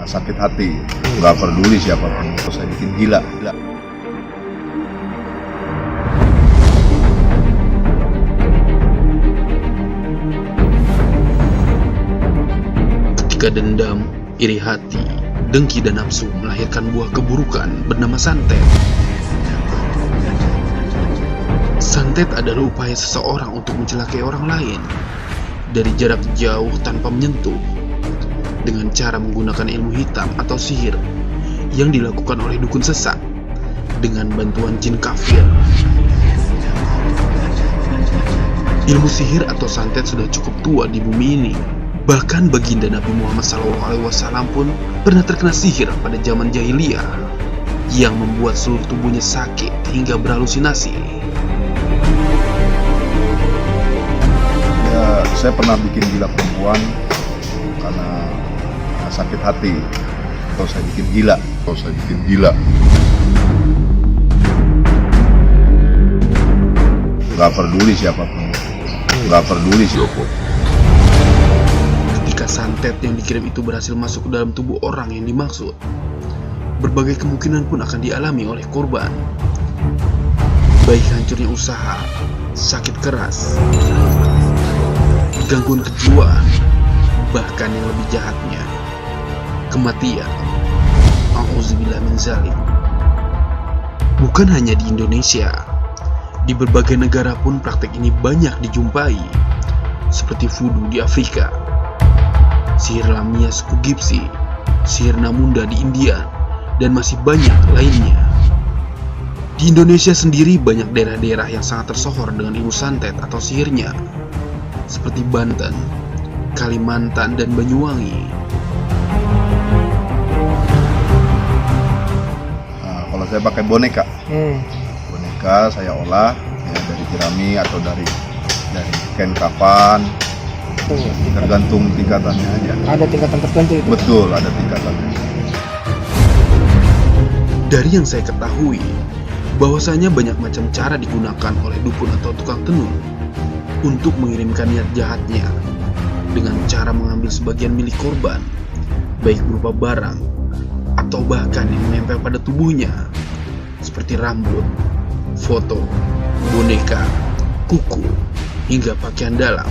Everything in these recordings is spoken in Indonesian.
sakit hati, nggak peduli siapapun, terus saya bikin gila. Ketika dendam, iri hati, dengki dan nafsu melahirkan buah keburukan bernama santet. Santet adalah upaya seseorang untuk mencelakai orang lain dari jarak jauh tanpa menyentuh, dengan cara menggunakan ilmu hitam atau sihir yang dilakukan oleh dukun sesat dengan bantuan jin kafir. Ilmu sihir atau santet sudah cukup tua di bumi ini. Bahkan baginda Nabi Muhammad SAW pun pernah terkena sihir pada zaman jahiliyah yang membuat seluruh tubuhnya sakit hingga berhalusinasi. Ya, saya pernah bikin gila perempuan karena sakit hati, atau saya bikin gila, nggak peduli siapapun. Ketika santet yang dikirim itu berhasil masuk ke dalam tubuh orang yang dimaksud, berbagai kemungkinan pun akan dialami oleh korban, baik hancurnya usaha, sakit keras, gangguan kejiwaan, bahkan yang lebih jahatnya, kematian. Auzubillah min zalik. Bukan hanya di Indonesia, di berbagai negara pun praktek ini banyak dijumpai, seperti voodoo di Afrika, sihir Lamia suku Gipsi, sihir Namunda di India, dan masih banyak lainnya. Di Indonesia sendiri banyak daerah-daerah yang sangat tersohor dengan ilmu santet atau sihirnya, seperti Banten, Kalimantan, dan Banyuwangi. Nah, kalau saya pakai boneka saya olah ya, dari jerami atau dari kain kafan, tergantung tingkatannya aja. Ada tingkatan tertentu itu? Betul, ada tingkatannya. Dari yang saya ketahui, bahwasanya banyak macam cara digunakan oleh dukun atau tukang tenun untuk mengirimkan niat jahatnya dengan cara mengambil sebagian milik korban, baik berupa barang atau bahkan yang menempel pada tubuhnya, seperti rambut, foto, boneka, kuku, hingga pakaian dalam,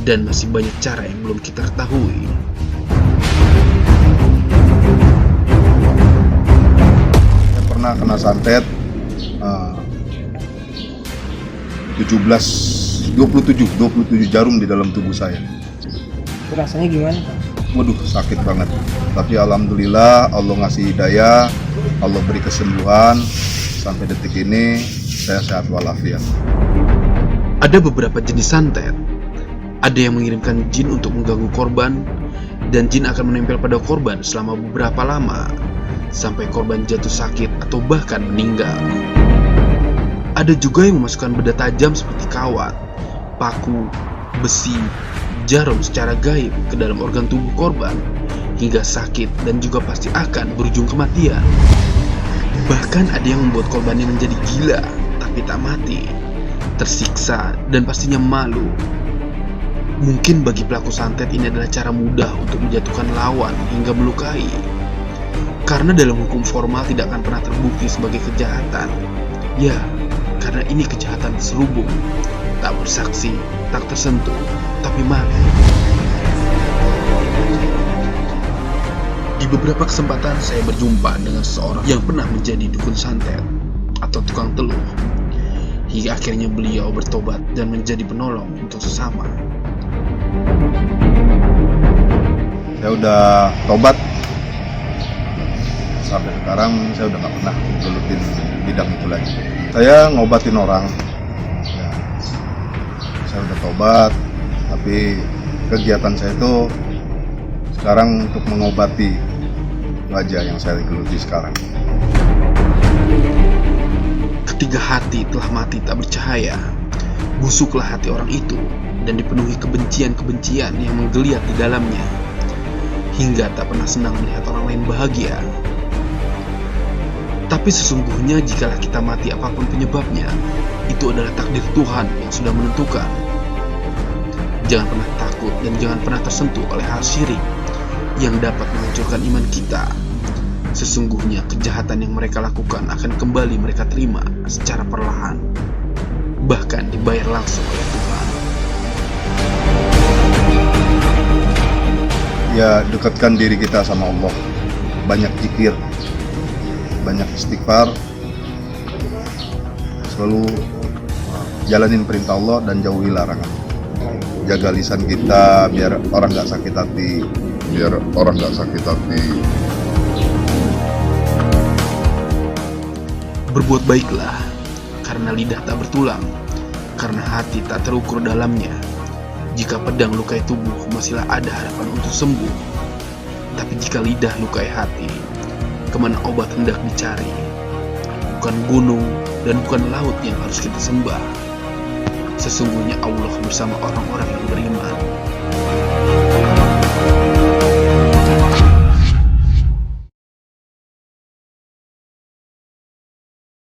dan masih banyak cara yang belum kita ketahui. Saya pernah kena santet 27 jarum di dalam tubuh saya. Itu rasanya gimana, Pak? Waduh, sakit banget. Tapi alhamdulillah Allah ngasih hidayah, Allah beri kesembuhan. Sampai detik ini saya sehat walafiat. Ada beberapa jenis santet. Ada yang mengirimkan jin untuk mengganggu korban, dan jin akan menempel pada korban selama beberapa lama sampai korban jatuh sakit atau bahkan meninggal. Ada juga yang memasukkan benda tajam seperti kawat, paku, besi, jarum secara gaib ke dalam organ tubuh korban hingga sakit dan juga pasti akan berujung kematian. Bahkan ada yang membuat korbannya menjadi gila tapi tak mati, tersiksa, dan pastinya malu. Mungkin bagi pelaku santet ini adalah cara mudah untuk menjatuhkan lawan hingga melukai, karena dalam hukum formal tidak akan pernah terbukti sebagai kejahatan. Ya, karena ini kejahatan terselubung, tak bersaksi, tak tersentuh, tapi mati. Di beberapa kesempatan saya berjumpa dengan seseorang yang pernah menjadi dukun santet atau tukang teluh, hingga akhirnya beliau bertobat dan menjadi penolong untuk sesama. Saya udah tobat. Sampai sekarang saya udah gak pernah gelutin bidang itu lagi. Saya ngobatin orang ya, saya udah tobat, tapi kegiatan saya itu sekarang untuk mengobati wajah yang saya geluti sekarang. Ketika hati telah mati tak bercahaya, busuklah hati orang itu dan dipenuhi kebencian-kebencian yang menggeliat di dalamnya, hingga tak pernah senang melihat orang lain bahagia. Tapi sesungguhnya jikalau kita mati apapun penyebabnya, itu adalah takdir Tuhan yang sudah menentukan. Jangan pernah takut dan jangan pernah tersentuh oleh hal syirik yang dapat menghancurkan iman kita. Sesungguhnya kejahatan yang mereka lakukan akan kembali mereka terima secara perlahan, bahkan dibayar langsung oleh Tuhan. Ya, dekatkan diri kita sama Allah. Banyak zikir, banyak istighfar, selalu jalanin perintah Allah dan jauhi larangan. Jaga lisan kita biar orang nggak sakit hati. Berbuat baiklah, karena lidah tak bertulang, karena hati tak terukur dalamnya. Jika pedang lukai tubuh, masihlah ada harapan untuk sembuh. Tapi jika lidah lukai hati, kemana obat hendak dicari? Bukan gunung dan bukan laut yang harus kita sembah. Sesungguhnya Allah bersama orang-orang yang beriman.